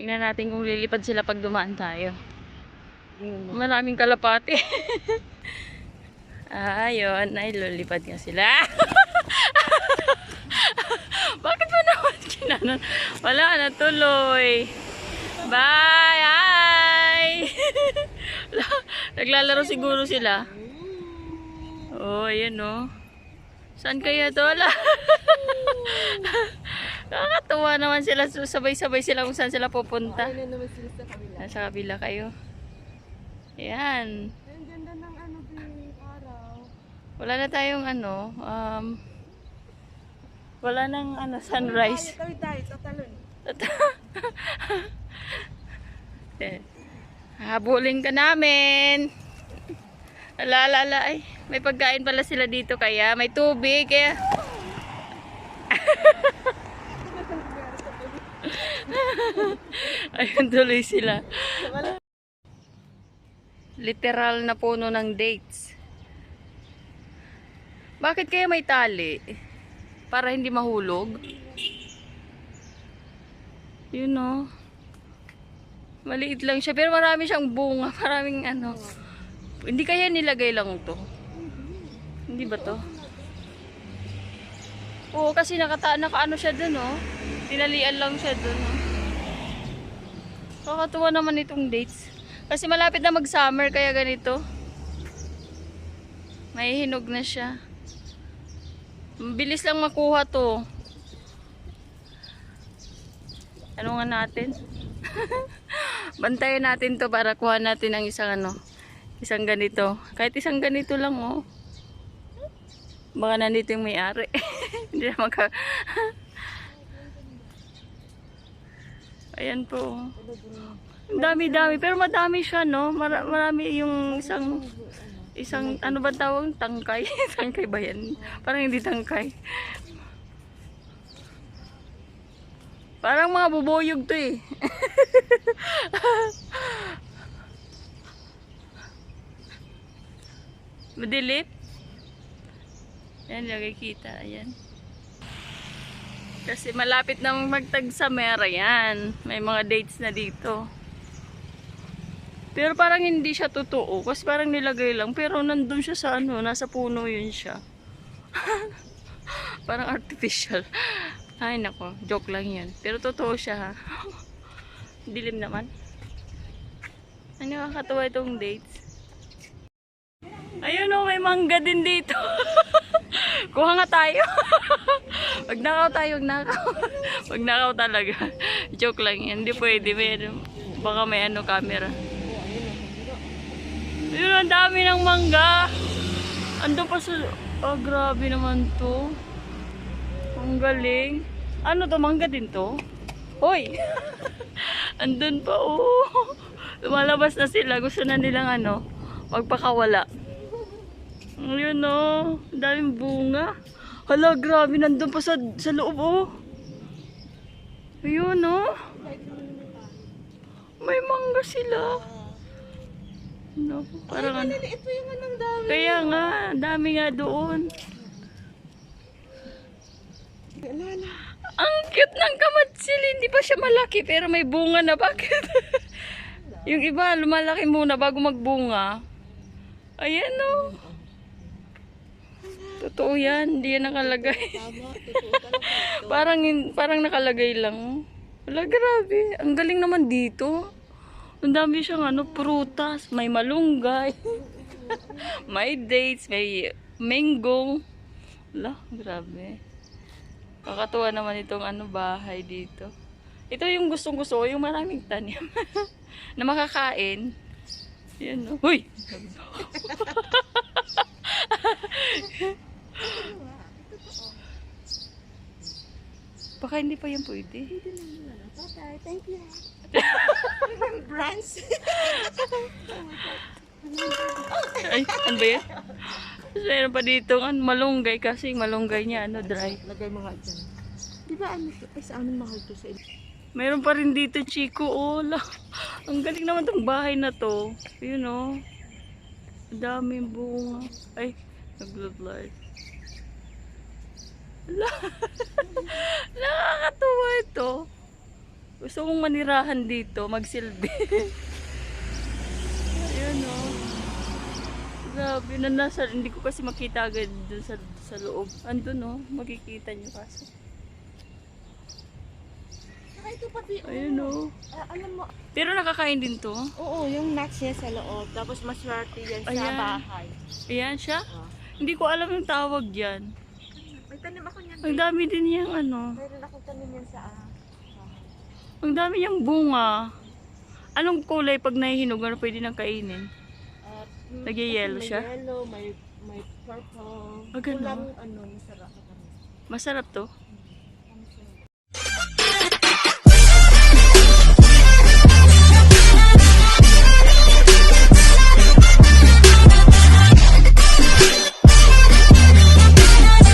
Tingnan natin kung lilipad sila pag dumaan tayo. Maraming kalapate. Ayun, ay lulipad nga sila. Bakit ba naman kinanon? Wala na tuloy. Bye! Hi! Naglalaro siguro sila. Oh, ayan oh. Saan kaya to? Wala. Nakakatuwa naman sila. Sabay-sabay sila kung saan sila pupunta. Nasa kabila kayo. Ayan. Ang ganda ng ano din, araw. Wala na tayong ano. Wala nang ano, sunrise. Tawid tayo, tatalon. Habulin ka namin. Alala, ay, may pagkain pala sila dito kaya may tubig kaya. Ayun tuloy sila. Literal na puno ng dates. Bakit kaya may tali? Para hindi mahulog? You know. Maliit lang siya pero marami siyang bunga, maraming ano. Hindi kaya nilagay lang to. Hindi ba to? Oo, kasi nakaano siya dun, oh. Tinalian lang siya dun, oh. Kakatuwa naman itong dates. Kasi malapit na mag-summer kaya ganito. May hinog na siya. Mabilis lang makuha to. Ano nga natin? Bantayan natin to para kuha natin ang isang ano. Isang ganito. Kahit isang ganito lang, oh. Baka nandito yung may-ari. Hindi na maka... Ayan po. Ang dami-dami. Pero madami siya, no? Marami yung isang ano ba tawag? Tangkay? Tangkay ba yan? Parang hindi tangkay. Parang mga bubuyog to eh. Madilim. Ayan, nakikita. Ayan. Kasi malapit na magtag-summer. Ayan. May mga dates na dito. Pero parang hindi siya totoo. Kasi parang nilagay lang. Pero nandun siya sa ano. Nasa puno yun siya. Parang artificial. Ay nako. Joke lang yan. Pero totoo siya ha. Dilim naman. Ay nakakatawa itong dates. Ayun o, may mangga din dito. Kuha nga tayo. Wag nakaw tayo, wag nakaw. Wag nakaw talaga. Joke lang yan. Hindi pwede. Baka may ano camera. Ayun, ang dami ng mangga. Andun pa sa... Oh, grabe naman to. Ang galing. Ano to? Mangga din to? Hoy! Andun pa, oh. Lumalabas na sila. Gusto na nilang ano, magpakawala. Ayun oh, daming bunga. Hala, grabe, nandun pa sa loob oh. Ayun oh. May mangga sila. No, parang ano. Ito yung anong dami. Kaya nga, dami nga doon. Ang cute ng kamatsil. Hindi pa siya malaki pero may bunga na. Bakit? Yung iba, lumalaki muna bago magbunga. Ayan oh. Totoo yan, hindi yan nakalagay. parang nakalagay lang. Wala, grabe. Ang galing naman dito. Ang dami siyang ano, prutas. May malunggay. May dates, may mango. Wala, grabe. Kakatuwa naman itong ano, bahay dito. Ito yung gustong-gusto ko, yung maraming tanim. Na makakain. Yan no. Huy! Baka hindi pa yan pwede. Okay, thank you. Brands. Ay, ano ba yan? Meron pa dito malunggay kasi malunggay niya ano, dry. Lagay mga dyan. Di ba ano to? Ay, sa amin mahal to sa Meron pa rin dito, Chico. Oh, ang galing naman tong bahay na to. Yun oh. Daming bunga. Ay, nag-live. Nakakatuwa ito. Gusto kong manirahan dito, magsilbi. Ayan o. Grabe na nasa, hindi ko kasi makita agad dun sa loob. Andun o, makikita nyo kasi. Saka ito pati, Ayun o. alam mo, Pero nakakain din to. oo, yung nuts niya sa loob. Tapos maswerte yan sa Ayan. bahay. Ayan siya. Oh. Hindi ko alam yung tawag dyan. May tanim ako niyan. Ang dami din yung ano. Mayroon akong tanim yan sa bahay. Ang dami yung bunga. Anong kulay pag nahihinog? Ano pwede nang kainin? Nag-yellow May siya? yellow, may purple. Ah, ganun. Kulang ano, masarap na kami. Masarap to.